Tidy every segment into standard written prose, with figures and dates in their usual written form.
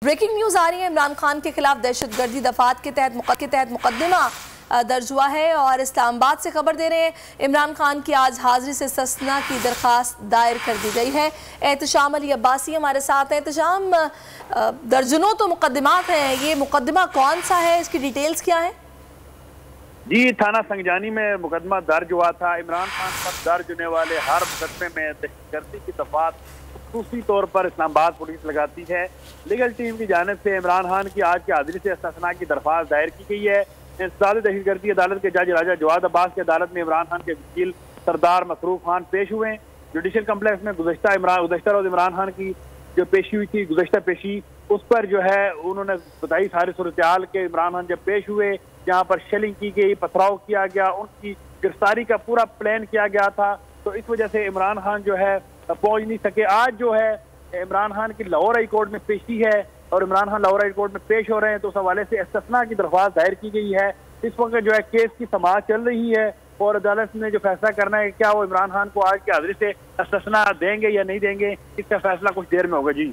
Breaking news आ रही है। इमरान खान के खिलाफ दहशतगर्दी दफात के तहत मुकदमा दर्ज हुआ है और इस्लामाबाद से खबर दे रहे हैं इमरान खान की आज हाजिरी से इस्तिस्ना की दरख्वास्त दायर कर दी गई है। एहतशाम अली अब्बासी हमारे साथ है। एहतशाम, दर्जनों तो मुकदमात हैं, ये मुकदमा कौन सा है, इसकी डिटेल्स क्या है? जी, थाना संगजानी में मुकदमा दर्ज हुआ था। इमरान खान पर दर्ज होने वाले हर मुकदमे में दहशतगर्दी की दफात खसूसी तौर पर इस्लामाबाद पुलिस लगाती है। लीगल टीम की जानिब से इमरान खान की आज की हाजिरी से इस्तिस्ना की दरख्वास्त दायर की गई है। इंसदाद दहशतगर्दी अदालत के जज राजा जवाद अब्बास की अदालत में इमरान खान के वकील सरदार मसरूफ खान पेश हुए। जुडिशल कम्प्लेक्स में गुज़श्ता रोज इमरान खान की जो पेशी हुई थी, गुज़श्ता पेशी, उस पर जो है उन्होंने बताई सारी सूरत-ए-हाल के इमरान खान जब पेश हुए, जहाँ पर शेलिंग की गई, पथराव किया गया, उनकी गिरफ्तारी का पूरा प्लान किया गया था, तो इस वजह से इमरान खान जो है पहुंच नहीं सके। आज जो है इमरान खान की लाहौर हाई कोर्ट में पेशी है और इमरान खान लाहौर हाई कोर्ट में पेश हो रहे हैं, तो उस हवाले से इस्तिस्ना की दरख्वास्त दायर की गई है। इस वक्त जो है केस की समाअत चल रही है और अदालत ने जो फैसला करना है क्या वो इमरान खान को आज की हाजिरी से इस्तिस्ना देंगे या नहीं देंगे, इसका फैसला कुछ देर में होगा। जी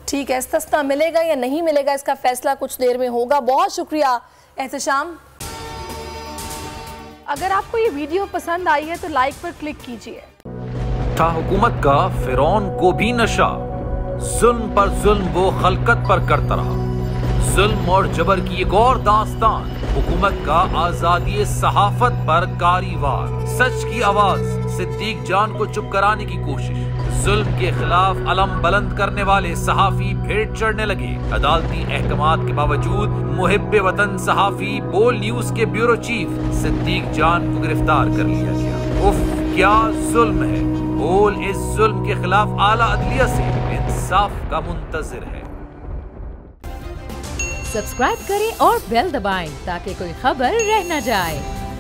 ठीक है, इस्तिस्ना मिलेगा या नहीं मिलेगा, इसका फैसला कुछ देर में होगा। बहुत शुक्रिया एहतशाम। अगर आपको ये वीडियो पसंद आई है तो लाइक पर क्लिक कीजिए। था हुकूमत का फिरौन को भी नशा, जुल्म पर जुल्म वो खलकत पर करता रहा। जुल्म और जबर की एक और दास्तान, हुकूमत का आजादी सहाफत पर कारीवार। सच की आवाज सिद्दीक जान को चुप कराने की कोशिश, जुल्म के खिलाफ अलम बुलंद करने वाले सहाफी भेंट चढ़ने लगे। अदालती अहकामात के बावजूद मुहिब्बे वतन सहाफी बोल न्यूज के ब्यूरो चीफ सिद्दीक जान को गिरफ्तार कर लिया गया। उफ, क्या जुल्म है। बोल इस जुल्म के खिलाफ आला अदलिया से इंसाफ का मुंतजिर है। सब्सक्राइब करें और बेल दबाएं ताकि कोई खबर रह न जाए।